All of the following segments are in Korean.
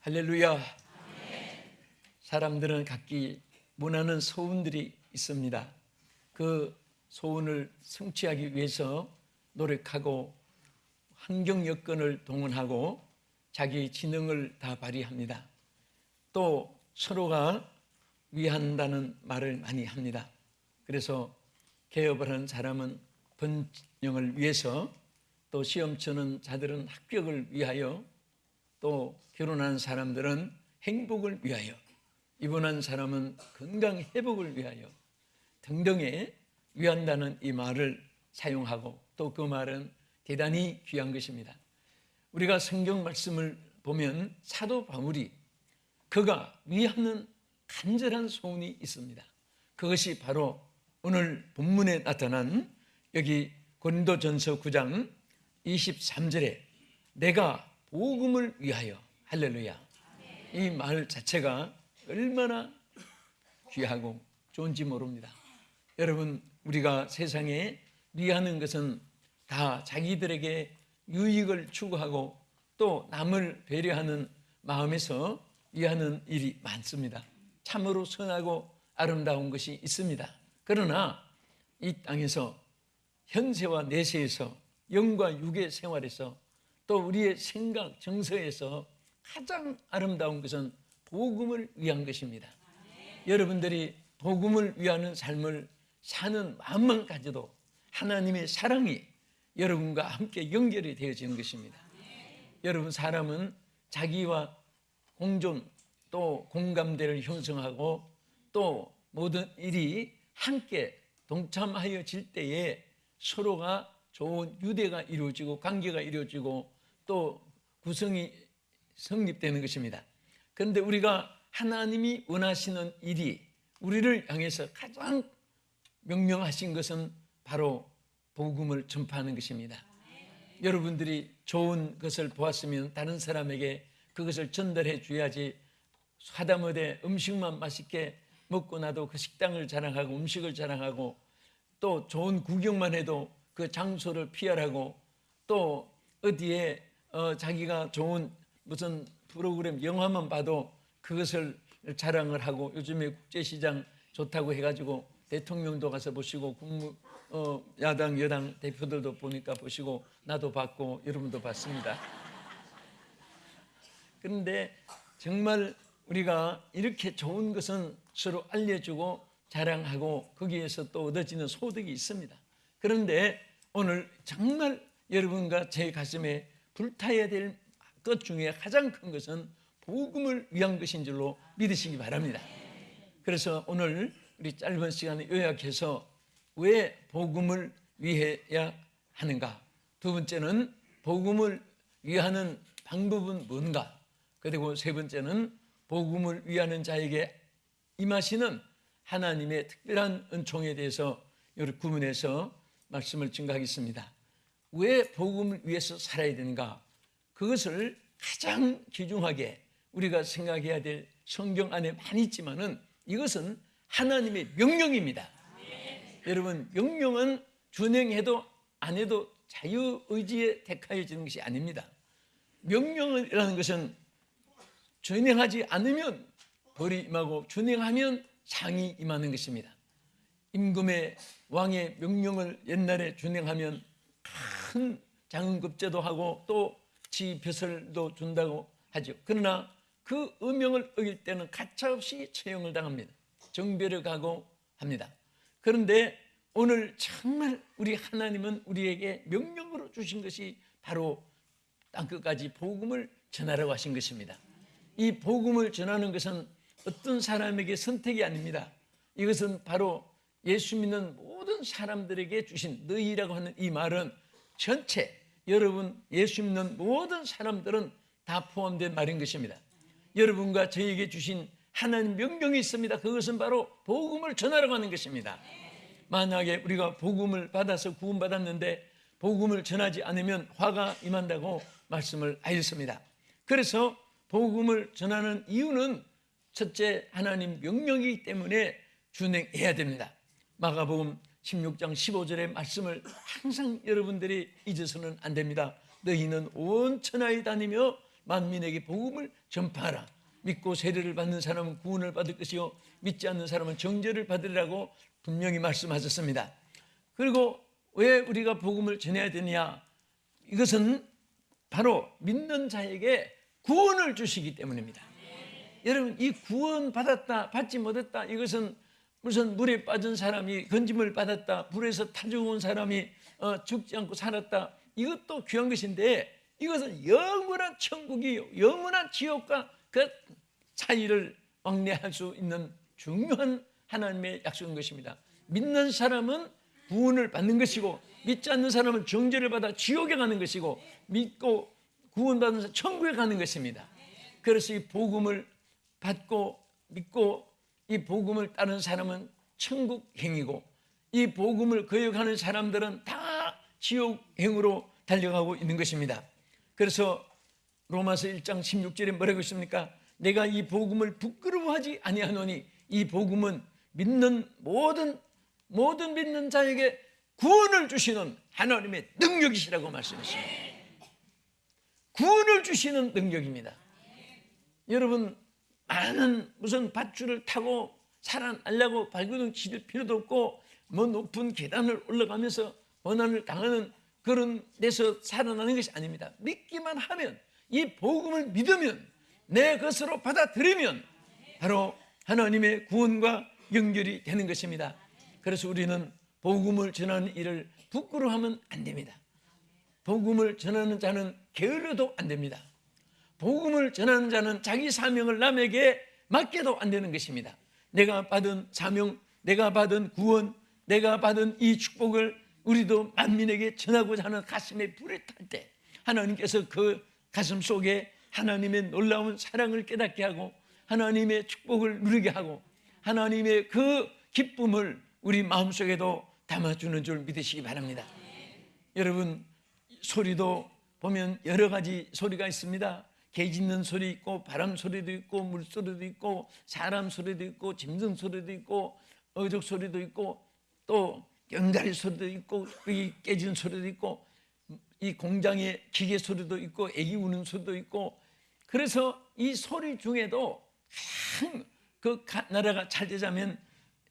할렐루야. 사람들은 각기 원하는 소원들이 있습니다. 그 소원을 성취하기 위해서 노력하고 환경 여건을 동원하고 자기 지능을 다 발휘합니다. 또 서로가 위한다는 말을 많이 합니다. 그래서 개업을 하는 사람은 번영을 위해서, 또 시험 치는 자들은 합격을 위하여, 또 결혼한 사람들은 행복을 위하여, 입원한 사람은 건강 회복을 위하여 등등의 위한다는 이 말을 사용하고, 또 그 말은 대단히 귀한 것입니다. 우리가 성경 말씀을 보면 사도 바울이 그가 위하는 간절한 소원이 있습니다. 그것이 바로 오늘 본문에 나타난 여기 고린도전서 9장 23절에 내가 복음을 위하여, 할렐루야, 이 말 자체가 얼마나 귀하고 좋은지 모릅니다. 여러분, 우리가 세상에 위하는 것은 다 자기들에게 유익을 추구하고 또 남을 배려하는 마음에서 위하는 일이 많습니다. 참으로 선하고 아름다운 것이 있습니다. 그러나 이 땅에서 현세와 내세에서 영과 육의 생활에서 또 우리의 생각, 정서에서 가장 아름다운 것은 복음을 위한 것입니다. 여러분들이 복음을 위하는 삶을 사는 마음만 가져도 하나님의 사랑이 여러분과 함께 연결이 되어지는 것입니다. 여러분, 사람은 자기와 공존 또 공감대를 형성하고 또 모든 일이 함께 동참하여질 때에 서로가 좋은 유대가 이루어지고 관계가 이루어지고 또 구성이 성립되는 것입니다. 그런데 우리가 하나님이 원하시는 일이 우리를 향해서 가장 명령하신 것은 바로 복음을 전파하는 것입니다. 여러분들이 좋은 것을 보았으면 다른 사람에게 그것을 전달해 줘야지, 하다못해 음식만 맛있게 먹고 나도 그 식당을 자랑하고 음식을 자랑하고 또 좋은 구경만 해도 그 장소를 피하라고, 또 어디에 자기가 좋은 무슨 프로그램 영화만 봐도 그것을 자랑을 하고, 요즘에 국제시장 좋다고 해가지고 대통령도 가서 보시고 야당 여당 대표들도 보니까 보시고 나도 봤고 여러분도 봤습니다. 그런데 정말 우리가 이렇게 좋은 것은 서로 알려주고 자랑하고 거기에서 또 얻어지는 소득이 있습니다. 그런데 오늘 정말 여러분과 제 가슴에 불타야 될 것 중에 가장 큰 것은 복음을 위한 것인 줄로 믿으시기 바랍니다. 그래서 오늘 우리 짧은 시간에 요약해서 왜 복음을 위해야 하는가, 두 번째는 복음을 위하는 방법은 뭔가, 그리고 세 번째는 복음을 위하는 자에게 임하시는 하나님의 특별한 은총에 대해서 여러 구문에서 말씀을 증거하겠습니다. 왜 복음을 위해서 살아야 되는가, 그것을 가장 귀중하게 우리가 생각해야 될, 성경 안에 많이 있지만은 이것은 하나님의 명령입니다. 여러분, 명령은 준행해도 안 해도 자유의지에 택하여지는 것이 아닙니다. 명령이라는 것은 준행하지 않으면 벌이 임하고 준행하면 상이 임하는 것입니다. 임금의 왕의 명령을 옛날에 준행하면 큰 장급제도 하고 또 지 벼슬도 준다고 하죠. 그러나 그 의명을 어길 때는 가차없이 처형을 당합니다. 정별을 가고 합니다. 그런데 오늘 정말 우리 하나님은 우리에게 명령으로 주신 것이 바로 땅끝까지 복음을 전하라고 하신 것입니다. 이 복음을 전하는 것은 어떤 사람에게 선택이 아닙니다. 이것은 바로 예수 믿는 모든 사람들에게 주신, 너희라고 하는 이 말은 전체, 여러분 예수 믿는 모든 사람들은 다 포함된 말인 것입니다. 여러분과 저에게 주신 하나님 명령이 있습니다. 그것은 바로 복음을 전하라고 하는 것입니다. 만약에 우리가 복음을 받아서 구원받았는데 복음을 전하지 않으면 화가 임한다고 말씀을 하였습니다. 그래서 복음을 전하는 이유는 첫째, 하나님 명령이기 때문에 준행해야 됩니다. 마가복음 16장 15절의 말씀을 항상 여러분들이 잊어서는 안 됩니다. 너희는 온 천하에 다니며 만민에게 복음을 전파하라. 믿고 세례를 받는 사람은 구원을 받을 것이요 믿지 않는 사람은 정죄를 받으리라고 분명히 말씀하셨습니다. 그리고 왜 우리가 복음을 전해야 되느냐? 이것은 바로 믿는 자에게 구원을 주시기 때문입니다. 여러분, 이 구원 받았다 받지 못했다, 이것은 무슨 물에 빠진 사람이 건짐을 받았다, 불에서 타 죽은 사람이 죽지 않고 살았다, 이것도 귀한 것인데, 이것은 영원한 천국이요 영원한 지옥과 그 차이를 왕래할 수 있는 중요한 하나님의 약속인 것입니다. 믿는 사람은 구원을 받는 것이고, 믿지 않는 사람은 정죄를 받아 지옥에 가는 것이고, 믿고 구원받는 사람은 천국에 가는 것입니다. 그래서 이 복음을 받고 믿고 이 복음을 따르는 사람은 천국행이고, 이 복음을 거역하는 사람들은 다 지옥행으로 달려가고 있는 것입니다. 그래서 로마서 1장 16절에 뭐라고 있습니까? 내가 이 복음을 부끄러워하지 아니하노니 이 복음은 믿는 모든 믿는 자에게 구원을 주시는 하나님의 능력이시라고 말씀했습니다. 구원을 주시는 능력입니다. 여러분, 많은 무슨 밧줄을 타고 살아나려고 발버둥 칠 필요도 없고, 뭐 높은 계단을 올라가면서 원한을 당하는 그런 데서 살아나는 것이 아닙니다. 믿기만 하면, 이 복음을 믿으면, 내 것으로 받아들이면 바로 하나님의 구원과 연결이 되는 것입니다. 그래서 우리는 복음을 전하는 일을 부끄러워하면 안 됩니다. 복음을 전하는 자는 게을러도 안 됩니다. 복음을 전하는 자는 자기 사명을 남에게 맡겨도 안 되는 것입니다. 내가 받은 사명, 내가 받은 구원, 내가 받은 이 축복을 우리도 만민에게 전하고자 하는 가슴에 불이 탈 때, 하나님께서 그 가슴 속에 하나님의 놀라운 사랑을 깨닫게 하고, 하나님의 축복을 누리게 하고, 하나님의 그 기쁨을 우리 마음속에도 담아주는 줄 믿으시기 바랍니다. 여러분, 소리도 보면 여러 가지 소리가 있습니다. 개 짖는 소리 있고, 바람 소리도 있고, 물소리도 있고, 사람 소리도 있고, 짐승 소리도 있고, 어족 소리도 있고, 또 연가리 소리도 있고, 이 깨진 소리도 있고, 이 공장의 기계 소리도 있고, 애기 우는 소리도 있고. 그래서 이 소리 중에도 그 나라가 잘 되자면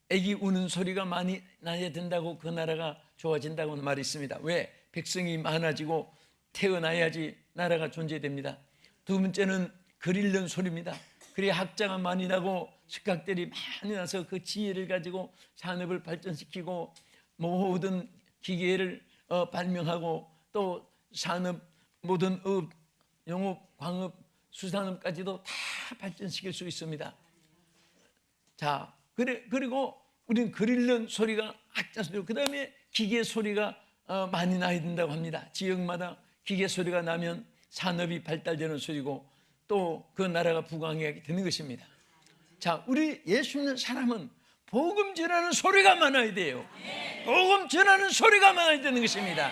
애기 우는 소리가 많이 나야 된다고, 그 나라가 좋아진다고 말이 있습니다. 왜? 백성이 많아지고 태어나야지 나라가 존재됩니다. 두 번째는 글 읽는 소리입니다. 그래야 학자가 많이 나고 석학들이 많이 나서 그 지혜를 가지고 산업을 발전시키고 모든 기계를 발명하고, 또 산업, 모든 업, 영업, 광업, 수산업까지도 다 발전시킬 수 있습니다. 자, 그리고 우리는 글 읽는 소리가 학자 소리, 그 다음에 기계 소리가 많이 나야 된다고 합니다. 지역마다 기계 소리가 나면 산업이 발달되는 소리고, 또 그 나라가 부강하게 되는 것입니다. 자, 우리 예수 믿는 사람은 복음 전하는 소리가 많아야 돼요. 복음 전하는 소리가 많아야 되는 것입니다.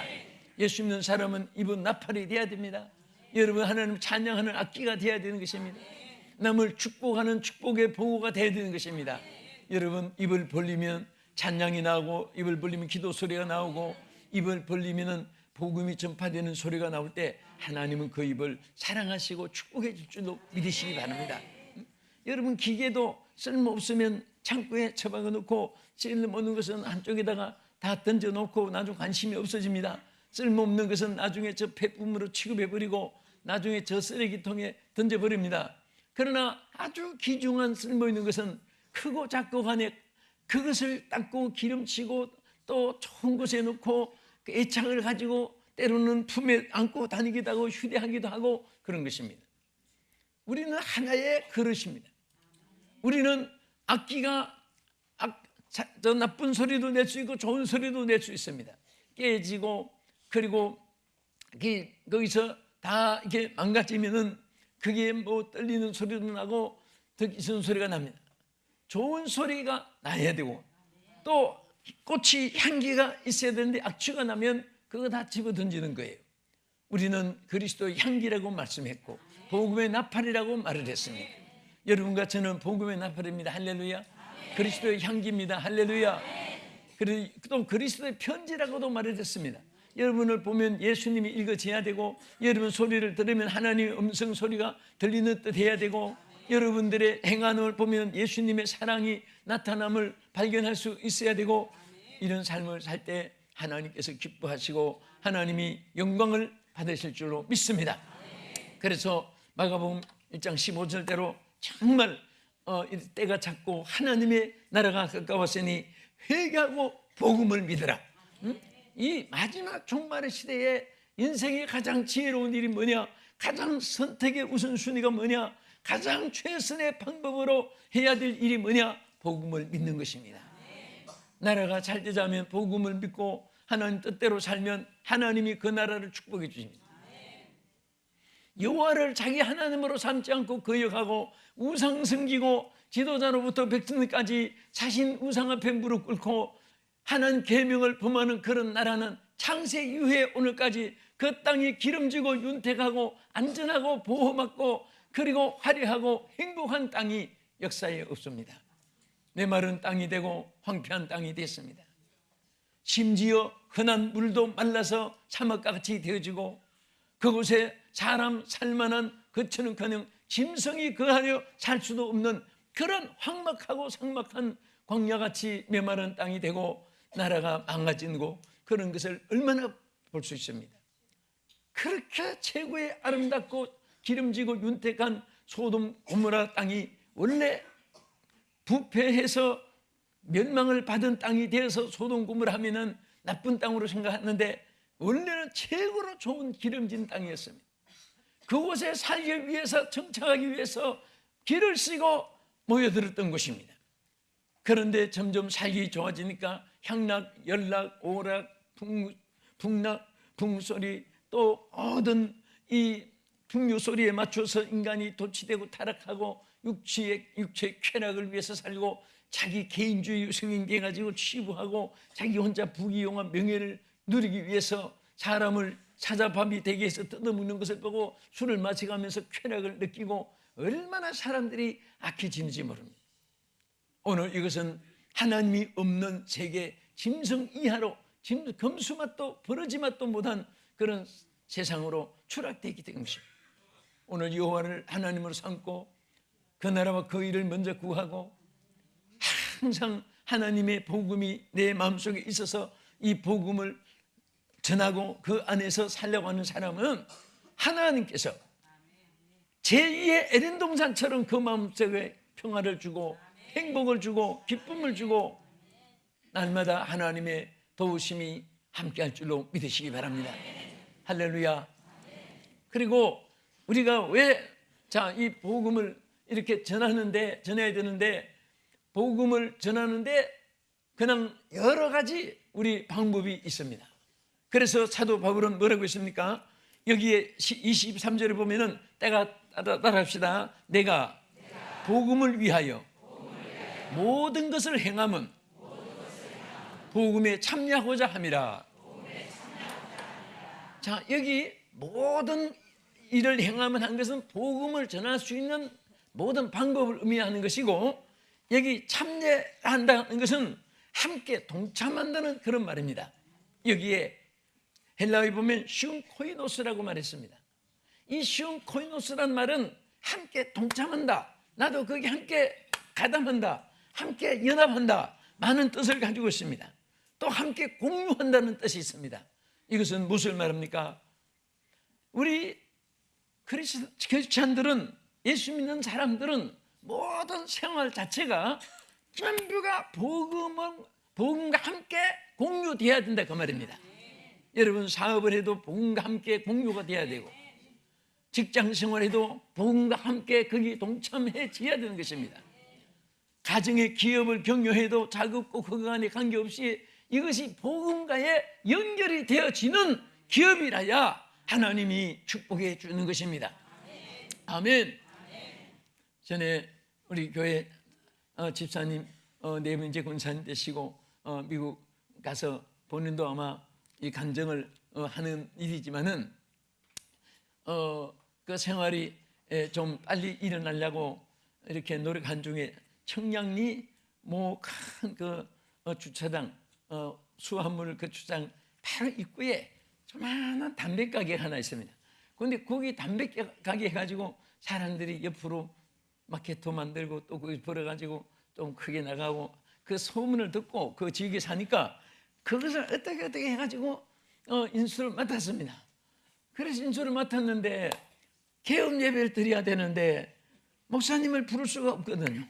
예수 믿는 사람은 입은 나팔이 돼야 됩니다. 여러분, 하나님 찬양하는 악기가 돼야 되는 것입니다. 남을 축복하는 축복의 보고가 돼야 되는 것입니다. 여러분, 입을 벌리면 찬양이 나오고, 입을 벌리면 기도 소리가 나오고, 입을 벌리면 복음이 전파되는 소리가 나올 때 하나님은 그 입을 사랑하시고 축복해 줄 줄로 믿으시기 바랍니다. 여러분, 기계도 쓸모없으면 창고에 처박아 놓고, 쓸모없는 것은 한쪽에다가 다 던져 놓고 나중 관심이 없어집니다. 쓸모없는 것은 나중에 저 폐품으로 취급해버리고 나중에 저 쓰레기통에 던져버립니다. 그러나 아주 귀중한 쓸모있는 것은 크고 작고 간에 그것을 닦고 기름치고 또 좋은 곳에 놓고 애착을 가지고 때로는 품에 안고 다니기도 하고 휴대하기도 하고 그런 것입니다. 우리는 하나의 그릇입니다. 우리는 악기가 저 나쁜 소리도 낼 수 있고 좋은 소리도 낼 수 있습니다. 깨지고, 그리고 거기서 다 이렇게 망가지면은 그게 뭐 떨리는 소리도 나고 듣기 싫은 소리가 납니다. 좋은 소리가 나야 되고, 또 꽃이 향기가 있어야 되는데 악취가 나면 그거 다 집어 던지는 거예요. 우리는 그리스도의 향기라고 말씀했고 복음의 나팔이라고 말을 했습니다. 여러분과 저는 복음의 나팔입니다. 할렐루야. 그리스도의 향기입니다. 할렐루야. 그리고 또 그리스도의 편지라고도 말을 했습니다. 여러분을 보면 예수님이 읽어져야 되고, 여러분 소리를 들으면 하나님의 음성 소리가 들리는 듯 해야 되고, 여러분들의 행함을 보면 예수님의 사랑이 나타남을 발견할 수 있어야 되고, 이런 삶을 살 때 하나님께서 기뻐하시고 하나님이 영광을 받으실 줄로 믿습니다. 그래서 마가복음 1장 15절대로 정말 때가 찼고 하나님의 나라가 가까웠으니 회개하고 복음을 믿으라. 이 마지막 종말의 시대에 인생의 가장 지혜로운 일이 뭐냐, 가장 선택의 우선순위가 뭐냐, 가장 최선의 방법으로 해야 될 일이 뭐냐, 복음을 믿는 것입니다. 나라가 잘 되자면 복음을 믿고 하나님 뜻대로 살면 하나님이 그 나라를 축복해 주십니다. 여호와를 자기 하나님으로 삼지 않고 거역하고 우상 섬기고 지도자로부터 백성까지 자신 우상 앞에 무릎 꿇고 하나님 계명을 범하는 그런 나라는 창세 이후에 오늘까지 그 땅이 기름지고 윤택하고 안전하고 보호받고 그리고 화려하고 행복한 땅이 역사에 없습니다. 메마른 땅이 되고 황폐한 땅이 됐습니다. 심지어 흔한 물도 말라서 사막같이 되어지고 그곳에 사람 살만한 거처는커녕 짐승이 거하려 살 수도 없는 그런 황막하고 삭막한 광야같이 메마른 땅이 되고 나라가 망가지고 그런 것을 얼마나 볼 수 있습니다. 그렇게 최고의 아름답고 기름지고 윤택한 소돔 고모라 땅이 원래 부패해서 멸망을 받은 땅이 되어서 소돔 고모라 하면은 나쁜 땅으로 생각했는데 원래는 최고로 좋은 기름진 땅이었습니다. 그곳에 살기 위해서 정착하기 위해서 길을 쓰고 모여들었던 곳입니다. 그런데 점점 살기 좋아지니까 향락, 열락, 오락, 북락, 붕소리 또 모든 이 풍요 소리에 맞춰서 인간이 도취되고 타락하고 육체의 쾌락을 위해서 살고 자기 개인주의 성인돼 가지고 취부하고 자기 혼자 부귀영화 명예를 누리기 위해서 사람을 사자밥이 되게 해서 뜯어먹는 것을 보고 술을 마셔가면서 쾌락을 느끼고 얼마나 사람들이 악해지는지 모릅니다. 오늘 이것은 하나님이 없는 세계 짐승 이하로 검수맛도 버러지맛도 못한 그런 세상으로 추락되기 때문입니다. 오늘 여호와를 하나님으로 삼고 그 나라와 그 일을 먼저 구하고 항상 하나님의 복음이 내 마음속에 있어서 이 복음을 전하고 그 안에서 살려고 하는 사람은 하나님께서 제2의 에덴 동산처럼 그 마음속에 평화를 주고 행복을 주고 기쁨을 주고 날마다 하나님의 도우심이 함께할 줄로 믿으시기 바랍니다. 할렐루야. 그리고 우리가 왜 이 복음을 이렇게 전해야 되는데 복음을 전하는데 그냥 여러 가지 우리 방법이 있습니다. 그래서 사도 바울은 뭐라고 했습니까? 여기에 23절에 보면은 따라합시다. 내가 복음을 위하여 모든 것을 행함은 복음에 참여하고자 함이라. 자, 여기 모든 일을 행하면 한 것은 복음을 전할 수 있는 모든 방법을 의미하는 것이고 여기 참여한다는 것은 함께 동참한다는 그런 말입니다. 여기에 헬라어에 보면 슝코이노스라고 말했습니다. 이 슝코이노스란 말은 함께 동참한다, 나도 거기 함께 가담한다, 함께 연합한다, 많은 뜻을 가지고 있습니다. 또 함께 공유한다는 뜻이 있습니다. 이것은 무엇을 말합니까? 우리 크리스찬들은, 예수 믿는 사람들은 모든 생활 자체가 전부가 복음과 함께 공유되어야 된다 그 말입니다. 여러분 사업을 해도 복음과 함께 공유가 돼야 되고 직장 생활에도 복음과 함께 거기 동참해져야 되는 것입니다. 가정의 기업을 경영해도 작업고 그거 간에 관계없이 이것이 복음과의 연결이 되어지는 기업이라야 하나님이 축복해 주는 것입니다. 아멘. 전에 우리 교회 집사님 네 분 이제 권사님 되시고 미국 가서 본인도 아마 이 간증을 하는 일이지만은 그 생활이 좀 빨리 일어나려고 이렇게 노력한 중에 청량리 뭐 큰 그 주차장 수화물 그 주차장 바로 입구에 조만한 담배 가게가 하나 있습니다. 그런데 거기 담배 가게 해가지고 사람들이 옆으로 마케트 만들고 또 거기 벌어가지고 좀 크게 나가고, 그 소문을 듣고 그 지역에 사니까 그것을 어떻게 해가지고 인수를 맡았습니다. 그래서 인수를 맡았는데 개업 예배를 드려야 되는데 목사님을 부를 수가 없거든요.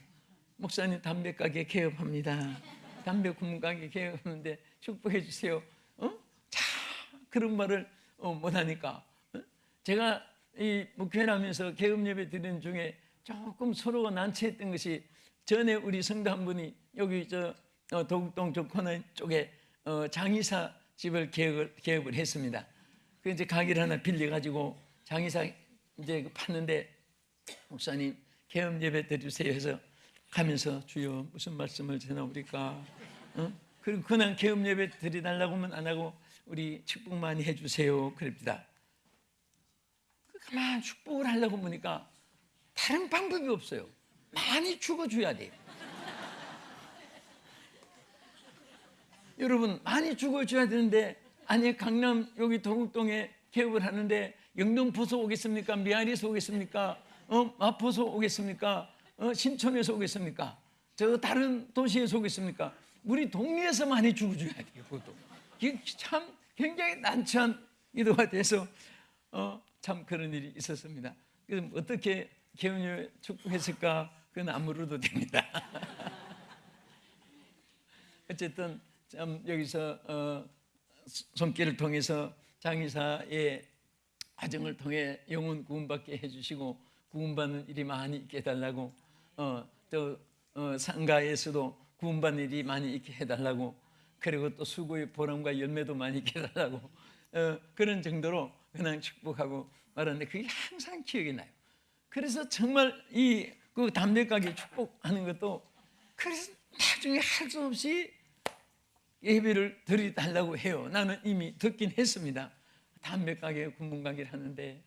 목사님 담배 가게 개업합니다. 담배 구멍 가게 개업하는데 축복해 주세요. 자, 그런 말을 못하니까 제가 이 목회하면서 개업 예배 드리는 중에 조금 서로가 난처했던 것이, 전에 우리 성도 한 분이 여기 도곡동 저 코너 쪽에 장의사 집을 개업을 했습니다. 그 이제 가게를 하나 빌려가지고 장의사 이제 파는데, 목사님 개업 예배 드리세요 해서 가면서 주여 무슨 말씀을 전하오리까? 그리고 그냥 개업 예배 드리달라고 하면 안 하고 우리 축복 많이 해주세요 그럽니다. 가만 축복을 하려고 보니까 다른 방법이 없어요. 많이 죽어줘야 돼요. 여러분, 많이 죽어줘야 되는데, 아니 강남 여기 도곡동에 개업을 하는데 영등포에서 오겠습니까? 미아리에서 오겠습니까? 마포에서 오겠습니까? 신촌에서 오겠습니까? 저 다른 도시에서 오겠습니까? 우리 동네에서 많이 죽어줘야 돼요. 그것도 이게 참 굉장히 난처한 기도가 돼서 참 그런 일이 있었습니다. 그럼 어떻게 개업을 축복했을까? 그건 안 물어도 됩니다. 어쨌든 참 여기서 손길을 통해서 장의사의 과정을 통해 영혼 구원받게 해주시고 구원받는 일이 많이 있게 해달라고, 또 상가에서도 구원받는 일이 많이 있게 해달라고, 그리고 또 수고의 보람과 열매도 많이 있게 해달라고, 그런 정도로 그냥 축복하고 말하는데 그게 항상 기억이 나요. 그래서 정말 그 담배 가게 축복하는 것도, 그래서 나중에 할 수 없이 예배를 드리달라고 해요. 나는 이미 듣긴 했습니다. 담배 가게, 군문 가게를 하는데,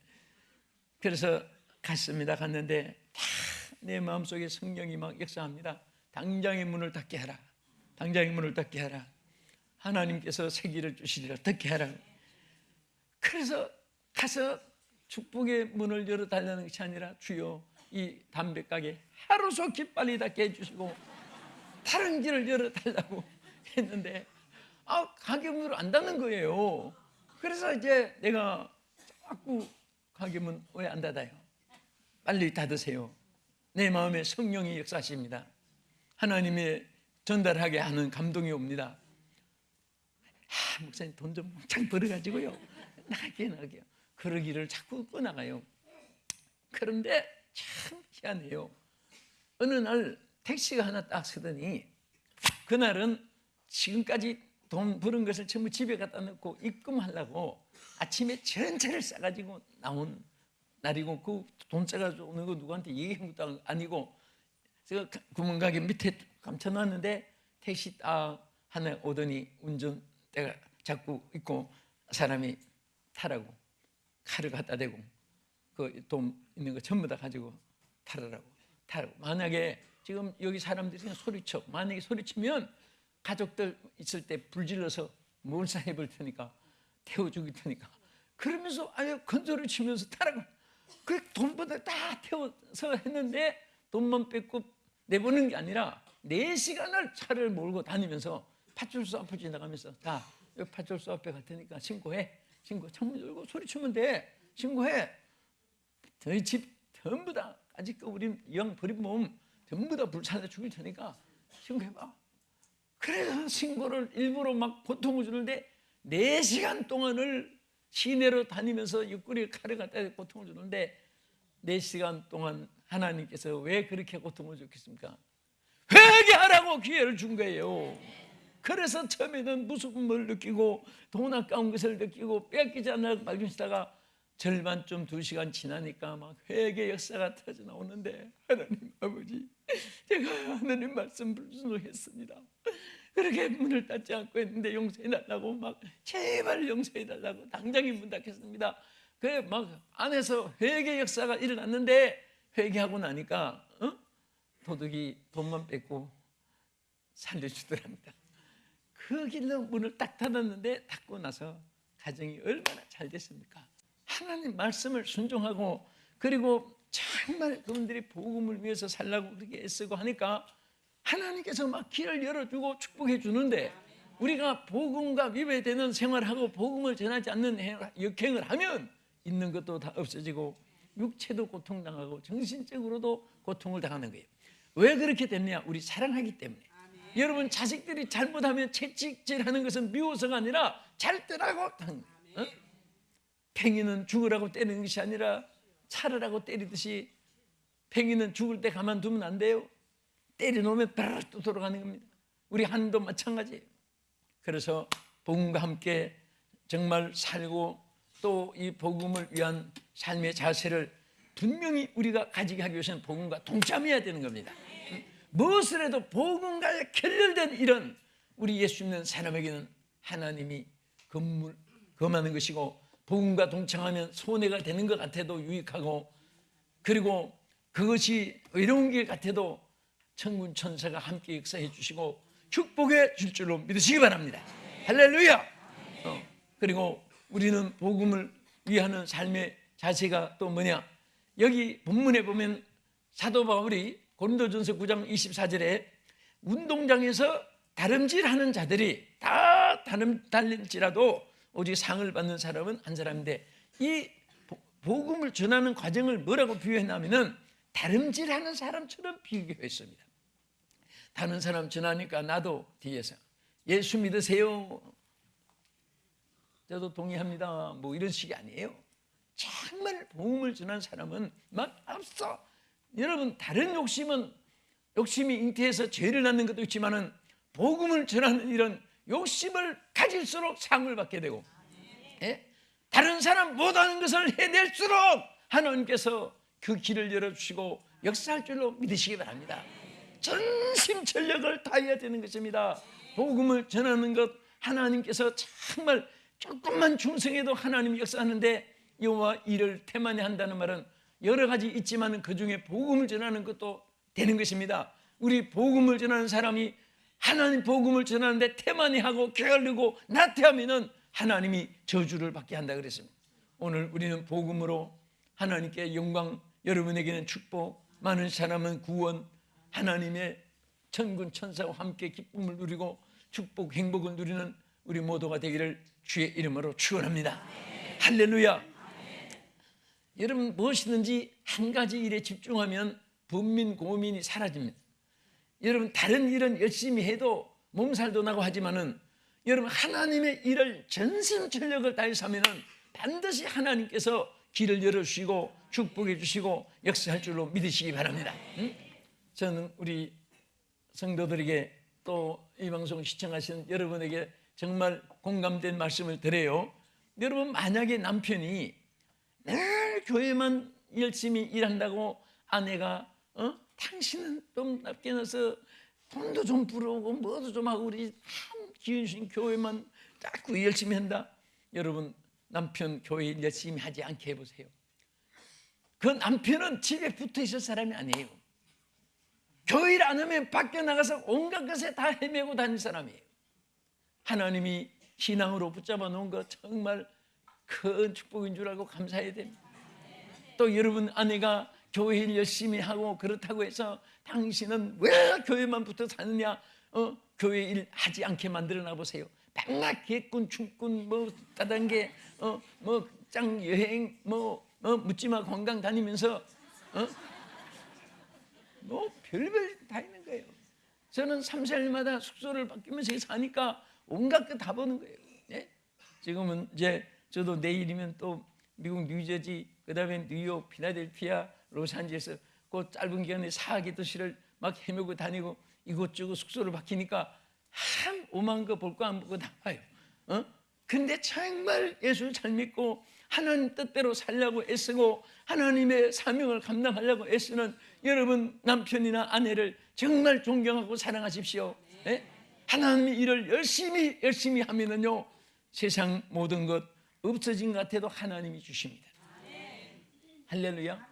그래서 갔는데 다 내 마음속에 성령이 막 역사합니다. 당장의 문을 닫게 하라. 당장의 문을 닫게 하라. 하나님께서 세기를 주시리라. 닫게 하라. 그래서 가서 축복의 문을 열어달라는 것이 아니라, 주여 이 담배 가게 하루속히 빨리 닫게 해주시고 다른 길을 열어달라고 했는데 가게 문을 안 닫는 거예요. 그래서 이제 내가 자꾸 가게 문 왜 안 닫아요? 빨리 닫으세요. 내 마음에 성령이 역사하십니다. 하나님의 전달하게 하는 감동이 옵니다. 목사님 돈 좀 참 벌어가지고요 나가게요. 그러기를 자꾸 꺼나가요. 그런데 참 희한해요. 어느 날 택시가 하나 딱 서더니, 그날은 지금까지 돈 벌은 것을 전부 집에 갖다 놓고 입금하려고 아침에 전체를 싸가지고 나온 날이고, 그 돈 싸가지고 오는 거 누구한테 얘기한 것도 아니고, 제가 구멍가게 밑에 감춰놨는데 택시 딱 하나 오더니 운전대가 잡고 있고 사람이 타라고 칼을 갖다 대고 그 돈 있는 거 전부 다 가지고 타라고. 만약에 지금 여기 사람들이 소리쳐, 만약에 소리치면 가족들 있을 때 불질러서 몰살해볼 테니까, 태워 죽일 테니까, 그러면서 아예 건조를 치면서 타라고. 그 돈보다 다 태워서 했는데 돈만 뺏고 내보는 게 아니라 4시간을 차를 몰고 다니면서 파출소 앞을 지나가면서, 자 여기 파출소 앞에 갈 테니까 신고해. 신고 창문 열고 소리치면 돼. 신고해. 저희 집 전부 다 아직도 우리 이왕 버린 몸 전부 다 불살라 죽일 테니까 신고해봐. 그래서 신고를 일부러 막 고통을 주는데 4시간 동안을 시내로 다니면서 옆구리에 칼을 갖다 대고 고통을 주는데, 4시간 동안 하나님께서 왜 그렇게 고통을 줬겠습니까? 회개하라고 기회를 준 거예요. 그래서 처음에는 무서움을 느끼고 돈 아까운 것을 느끼고 뺏기지 않으려고 말리시다가 절반쯤 2시간 지나니까 막 회개 역사가 터져 나오는데, 하나님 아버지, 제가 하나님 말씀 불순종했습니다. 그렇게 문을 닫지 않고 했는데 용서해달라고 막 제발 용서해달라고 당장에 문 닫겠습니다. 그래 막 안에서 회개 역사가 일어났는데, 회개하고 나니까 도둑이 돈만 뺏고 살려주더랍니다. 그 길로 문을 딱 닫았는데, 닫고 나서 가정이 얼마나 잘 됐습니까? 하나님 말씀을 순종하고, 그리고 정말 그분들이 복음을 위해서 살라고 그렇게 애쓰고 하니까 하나님께서 막 길을 열어주고 축복해 주는데, 우리가 복음과 위배되는 생활하고 복음을 전하지 않는 역행을 하면 있는 것도 다 없어지고 육체도 고통당하고 정신적으로도 고통을 당하는 거예요. 왜 그렇게 됐냐? 우리 사랑하기 때문에. 여러분, 자식들이 잘못하면 채찍질하는 것은 미워서가 아니라 잘 뜨라고 하는 거예요. 팽이는 죽으라고 때리는 것이 아니라 차르라고 때리듯이, 팽이는 죽을 때 가만두면 안 돼요. 때려놓으면 바르르 또 돌아가는 겁니다. 우리 하나님도 마찬가지예요. 그래서 복음과 함께 정말 살고, 또 이 복음을 위한 삶의 자세를 분명히 우리가 가지게 하기 위해서는 복음과 동참해야 되는 겁니다. 무엇을 해도 복음과 결렬된 일은 우리 예수 믿는 사람에게는 하나님이 금하는 것이고, 복음과 동참하면 손해가 되는 것 같아도 유익하고, 그리고 그것이 어려운 길 같아도 천군 천사가 함께 역사해 주시고 축복해 줄 줄로 믿으시기 바랍니다. 할렐루야. 그리고 우리는 복음을 위하는 삶의 자세가 또 뭐냐? 여기 본문에 보면 사도 바울이 고린도전서 9장 24절에 운동장에서 다름질하는 자들이 다 다름질지라도 오직 상을 받는 사람은 한 사람인데, 이 복음을 전하는 과정을 뭐라고 비유했냐면은 다름질하는 사람처럼 비유했습니다. 다른 사람 전하니까 나도 뒤에서 예수 믿으세요, 저도 동의합니다, 뭐 이런 식이 아니에요. 정말 복음을 전한 사람은 막 앞서, 여러분, 다른 욕심이 잉태해서 죄를 낳는 것도 있지만은 복음을 전하는 이런 욕심을 가질수록 상을 받게 되고, 다른 사람 못하는 것을 해낼수록 하나님께서 그 길을 열어주시고 역사할 줄로 믿으시기 바랍니다. 전심전력을 다해야 되는 것입니다. 복음을 전하는 것, 하나님께서 정말 조금만 충성해도 하나님이 역사하는데, 여호와 일을 태만히 한다는 말은 여러 가지 있지만 그 중에 복음을 전하는 것도 되는 것입니다. 우리 복음을 전하는 사람이 하나님 복음을 전하는데 태만히 하고 게을르고 나태하면은 하나님이 저주를 받게 한다 그랬습니다. 오늘 우리는 복음으로 하나님께 영광, 여러분에게는 축복, 많은 사람은 구원, 하나님의 천군 천사와 함께 기쁨을 누리고 축복, 행복을 누리는 우리 모두가 되기를 주의 이름으로 축원합니다. 할렐루야. 여러분, 무엇이든지 한 가지 일에 집중하면 분민, 고민이 사라집니다. 여러분, 다른 일은 열심히 해도 몸살도 나고 하지만은 여러분, 하나님의 일을 전심전력을 다해서 하면은 반드시 하나님께서 길을 열어주시고 축복해 주시고 역사할 줄로 믿으시기 바랍니다. 저는 우리 성도들에게, 또 이 방송 시청하시는 여러분에게 정말 공감된 말씀을 드려요. 여러분, 만약에 남편이 늘 교회만 열심히 일한다고 아내가 당신은 좀 낮게 넣어서 돈도 좀 불어오고 뭐도 좀 하고 우리 참 기운신 교회만 자꾸 열심히 한다. 여러분, 남편 교회 일 열심히 하지 않게 해보세요. 그 남편은 집에 붙어 있을 사람이 아니에요. 교회 일 안 하면 밖에 나가서 온갖 것에 다 헤매고 다닐 사람이에요. 하나님이 신앙으로 붙잡아 놓은 것 정말 큰 축복인 줄 알고 감사해야 됩니다. 또 여러분, 아내가 교회 일 열심히 하고 그렇다고 해서 당신은 왜 교회만 붙어 사느냐, 교회 일 하지 않게 만들어 놔보세요. 밤낮 개꾼 춤꾼 뭐 다단계 뭐 짱 여행 묻지마 관광 다니면서 뭐 별별 다 있는 거예요. 저는 3, 4일마다 숙소를 바뀌면서 사니까 온갖 거 다 보는 거예요. 네? 지금은 이제 저도 내일이면 또 미국 뉴저지, 그다음에 뉴욕, 필라델피아, 로스앤젤레스 그 짧은 기간에 4개 도시를 막 헤매고 다니고 이곳저곳 숙소를 바뀌니까 한 오만 거 볼 거 안 보고 다 봐요. 근데 정말 예수를 잘 믿고 하나님 뜻대로 살려고 애쓰고 하나님의 사명을 감당하려고 애쓰는 여러분 남편이나 아내를 정말 존경하고 사랑하십시오. 네? 하나님의 일을 열심히 하면은요, 세상 모든 것 없어진 것 같아도 하나님이 주십니다. 할렐루야.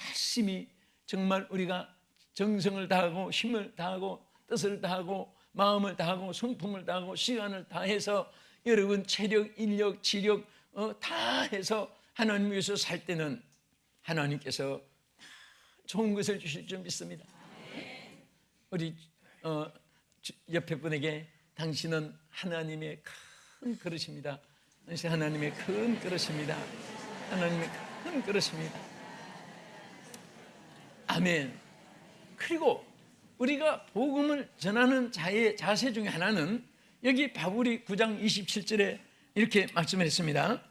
열심히 정말 우리가 정성을 다하고 힘을 다하고 뜻을 다하고 마음을 다하고 성품을 다하고 시간을 다해서 여러분 체력, 인력, 지력 다 해서 하나님 위해서 살 때는 하나님께서 좋은 것을 주실 줄 믿습니다. 우리 옆에 분에게 당신은 하나님의 큰 그릇입니다. 당신 하나님의 큰 그릇입니다. 하나님의 큰 그릇입니다. 아멘. 그리고 우리가 복음을 전하는 자세 중에 하나는 여기 바울이 9장 27절에 이렇게 말씀을 했습니다.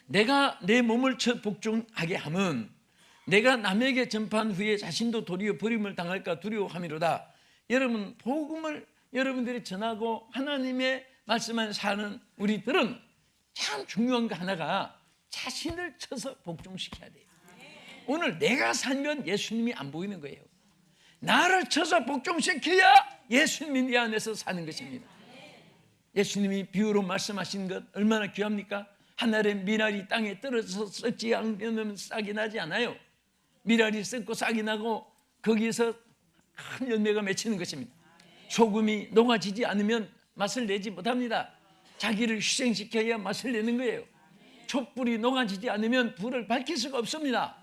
내가 내 몸을 복종하게 함은 내가 남에게 전파한 후에 자신도 도리어 버림을 당할까 두려워함이로다. 여러분, 복음을 여러분들이 전하고 하나님의 말씀만 사는 우리들은 참 중요한 거 하나가 자신을 쳐서 복종시켜야 돼요. 오늘 내가 살면 예수님이 안 보이는 거예요. 나를 쳐서 복종시켜야 예수님이 내 안에서 사는 것입니다. 예수님이 비유로 말씀하신 것 얼마나 귀합니까? 하늘의 미랄이 땅에 떨어져서 썩지 않으면 싹이 나지 않아요. 미랄이 썩고 싹이 나고 거기에서 큰 열매가 맺히는 것입니다. 소금이 녹아지지 않으면 맛을 내지 못합니다. 자기를 희생시켜야 맛을 내는 거예요. 촛불이 녹아지지 않으면 불을 밝힐 수가 없습니다.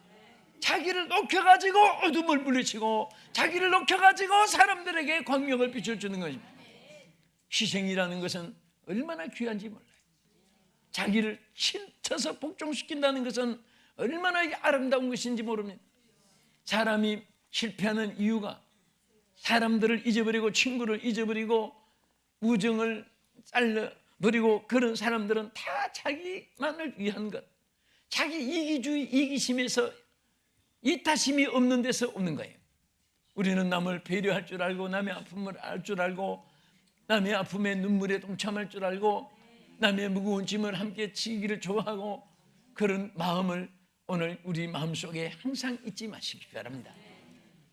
자기를 녹여가지고 어둠을 물리치고 자기를 녹여가지고 사람들에게 광명을 비춰주는 것입니다. 희생이라는 것은 얼마나 귀한지 몰라요. 자기를 쳐서 복종시킨다는 것은 얼마나 아름다운 것인지 모릅니다. 사람이 실패하는 이유가 사람들을 잊어버리고 친구를 잊어버리고 우정을 잘라버리고 그런 사람들은 다 자기만을 위한 것, 자기 이기주의, 이기심에서 이타심이 없는 데서 오는 거예요. 우리는 남을 배려할 줄 알고 남의 아픔을 알 줄 알고 남의 아픔에 눈물에 동참할 줄 알고 남의 무거운 짐을 함께 지기를 좋아하고 그런 마음을 오늘 우리 마음속에 항상 잊지 마시기 바랍니다.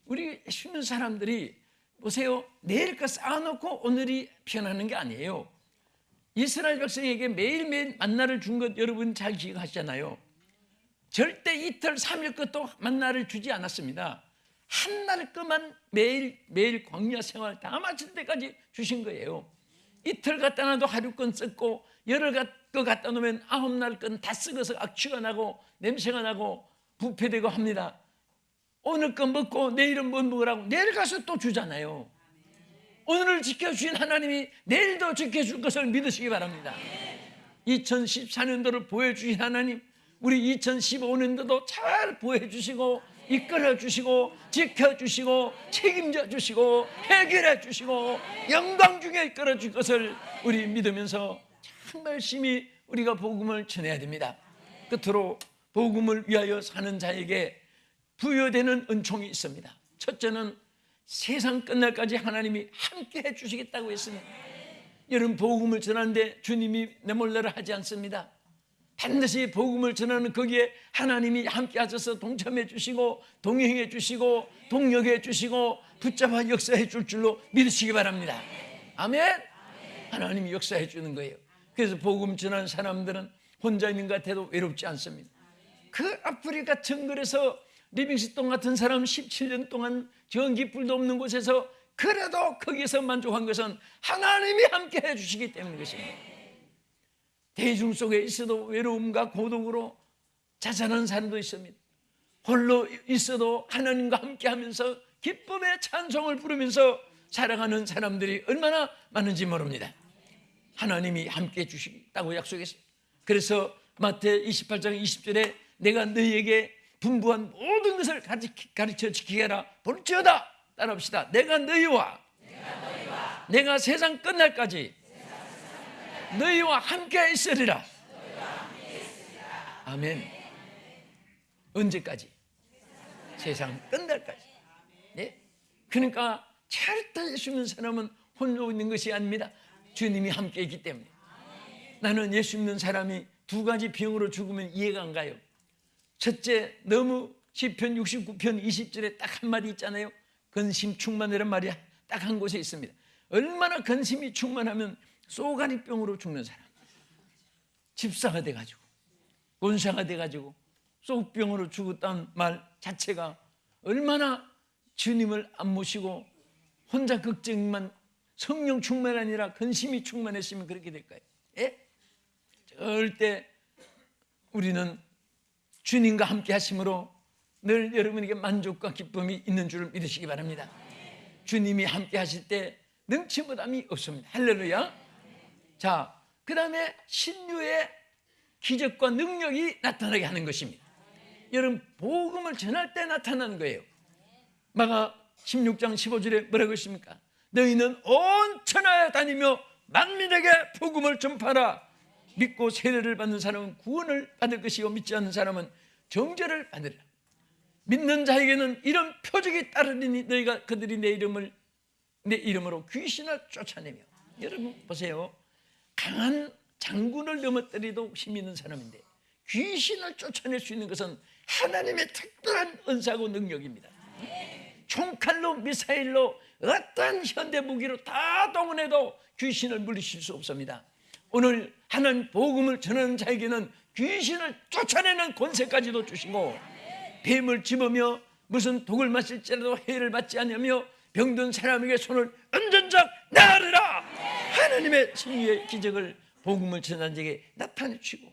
우리 쉬는 사람들이 보세요. 내일 거 쌓아놓고 오늘이 편하는 게 아니에요. 이스라엘 백성에게 매일매일 만나를 준 것 여러분 잘 기억하시잖아요. 절대 이틀, 3일 것도 만나를 주지 않았습니다. 한 날 것만 매일 광야 생활 다 마칠 때까지 주신 거예요. 이틀 갖다 놔도 하루 건 썩고 열흘 거 갖다 놓으면 9날 건 다 썩어서 악취가 나고 냄새가 나고 부패되고 합니다. 오늘 거 먹고 내일은 못 먹으라고 내일 가서 또 주잖아요. 오늘을 지켜주신 하나님이 내일도 지켜줄 것을 믿으시기 바랍니다. 2014년도를 보여주신 하나님, 우리 2015년도도 잘 보여주시고 이끌어 주시고 지켜주시고 책임져 주시고 해결해 주시고 영광 중에 이끌어 줄 것을 우리 믿으면서 참 열심히 우리가 복음을 전해야 됩니다. 끝으로 복음을 위하여 사는 자에게 부여되는 은총이 있습니다. 첫째는 세상 끝날까지 하나님이 함께 해주시겠다고 했습니다. 여러분, 복음을 전하는데 주님이 내몰래라 하지 않습니다. 반드시 복음을 전하는 거기에 하나님이 함께 하셔서 동참해 주시고 동행해 주시고 동력해 주시고 붙잡아 역사해 줄 줄로 믿으시기 바랍니다. 아멘. 하나님이 역사해 주는 거예요. 그래서 복음 전하는 사람들은 혼자 있는 것 같아도 외롭지 않습니다. 그 아프리카 정글에서 리빙스톤 같은 사람 17년 동안 전기불도 없는 곳에서 그래도 거기서 만족한 것은 하나님이 함께 해주시기 때문인 것입니다. 대중 속에 있어도 외로움과 고독으로 자살하는 사람도 있습니다. 홀로 있어도 하나님과 함께하면서 기쁨의 찬송을 부르면서 살아가는 사람들이 얼마나 많은지 모릅니다. 하나님이 함께 해주시겠다고 약속했어요. 그래서 마태 28장 20절에 내가 너희에게 분부한 모든 것을 가르쳐 지키게 하라. 볼지어다. 따라합시다. 내가 너희와 내가 세상 끝날까지 너희와 함께 있으리라. 아멘. 언제까지? 세상 끝날까지. 네? 그러니까 절대 예수 믿는 사람은 홀로 있는 것이 아닙니다. 주님이 함께 있기 때문에. 나는 예수 믿는 사람이 두 가지 병으로 죽으면 이해가 안 가요. 첫째, 너무 시편 69편 20절에 딱 한마디 있잖아요. 근심 충만이란 말이 딱 한 곳에 있습니다. 얼마나 근심이 충만하면 쏘가리병으로 죽는 사람, 집사가 돼가지고 원사가 돼가지고 쏘병으로 죽었다는 말 자체가 얼마나 주님을 안 모시고 혼자 걱정만 성령 충만이 아니라 근심이 충만했으면 그렇게 될까요? 예? 절대 우리는 주님과 함께 하심으로 늘 여러분에게 만족과 기쁨이 있는 줄을 믿으시기 바랍니다. 주님이 함께 하실 때 능치 부담이 없습니다. 할렐루야. 자, 그 다음에 신유의 기적과 능력이 나타나게 하는 것입니다. 여러분, 복음을 전할 때 나타나는 거예요. 마가 16장 15절에 뭐라고 했습니까? 너희는 온 천하에 다니며 만민에게 복음을 전파하라. 믿고 세례를 받는 사람은 구원을 받을 것이고 믿지 않는 사람은 정죄를 받으리라. 믿는 자에게는 이런 표적이 따르리니 너희가 그들이 내 이름으로 귀신을 쫓아내며. 여러분 보세요. 강한 장군을 넘어뜨리도 힘 있는 사람인데 귀신을 쫓아낼 수 있는 것은 하나님의 특별한 은사고 능력입니다. 총칼로 미사일로 어떤 현대 무기로 다 동원해도 귀신을 물리칠 수 없습니다. 오늘 하나님 복음을 전하는 자에게는 귀신을 쫓아내는 권세까지도 주시고 뱀을 집으며 무슨 독을 마실지라도 해를 받지 않으며 병든 사람에게 손을 은전적 나으리라. 하나님의 승리의 기적을 복음을 전하는 자에게 나타내 주시고,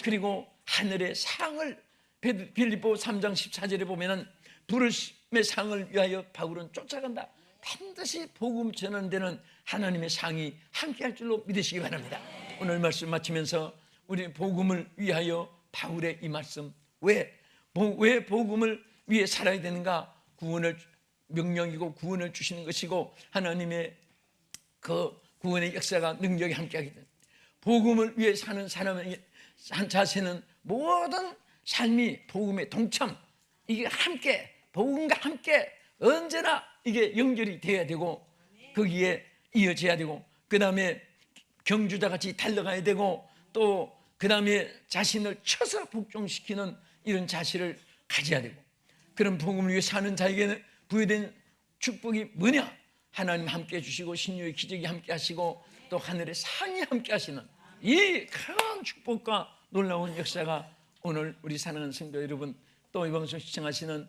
그리고 하늘의 상을 빌립보 3장 14절에 보면은 부르심의 상을 위하여 바울은 쫓아간다. 반드시 복음 전하는 데는 하나님의 상이 함께할 줄로 믿으시기 바랍니다. 오늘 말씀 마치면서 우리 복음을 위하여 바울의 이 말씀, 왜 복음을 위해 살아야 되는가? 구원을 명령이고 구원을 주시는 것이고 하나님의 그 구원의 역사가 능력이 함께하게 됩니다. 복음을 위해 사는 사람의 한 자세는 모든 삶이 복음의 동참, 이게 함께 복음과 함께 언제나 이게 연결이 돼야 되고 거기에 이어져야 되고, 그 다음에 경주자같이 달려가야 되고, 또 그 다음에 자신을 쳐서 복종시키는 이런 자세를 가져야 되고, 그런 복음을 위해 사는 자에게는 부여된 축복이 뭐냐? 하나님 함께 해주시고 신유의 기적이 함께 하시고 또 하늘의 상이 함께 하시는 이 큰 축복과 놀라운 역사가 오늘 우리 사랑하는 성도 여러분, 또 이 방송 시청하시는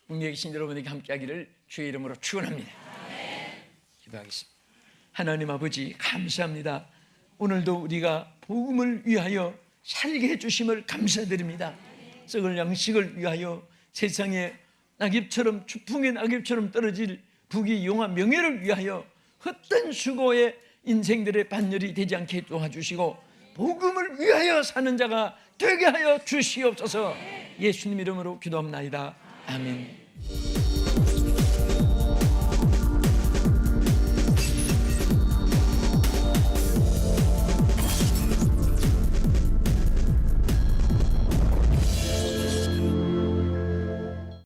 국내에 계신 여러분에게 함께 하기를 주의 이름으로 축원합니다. 기도하겠습니다. 하나님 아버지 감사합니다. 오늘도 우리가 복음을 위하여 살게 해주심을 감사드립니다. 썩을 양식을 위하여 세상에 낙엽처럼 추풍의 낙엽처럼 떨어질 부귀 영화 명예를 위하여 헛된 수고의 인생들의 반열이 되지 않게 도와주시고 복음을 위하여 사는 자가 되게 하여 주시옵소서. 예수님 이름으로 기도합나이다. 아멘.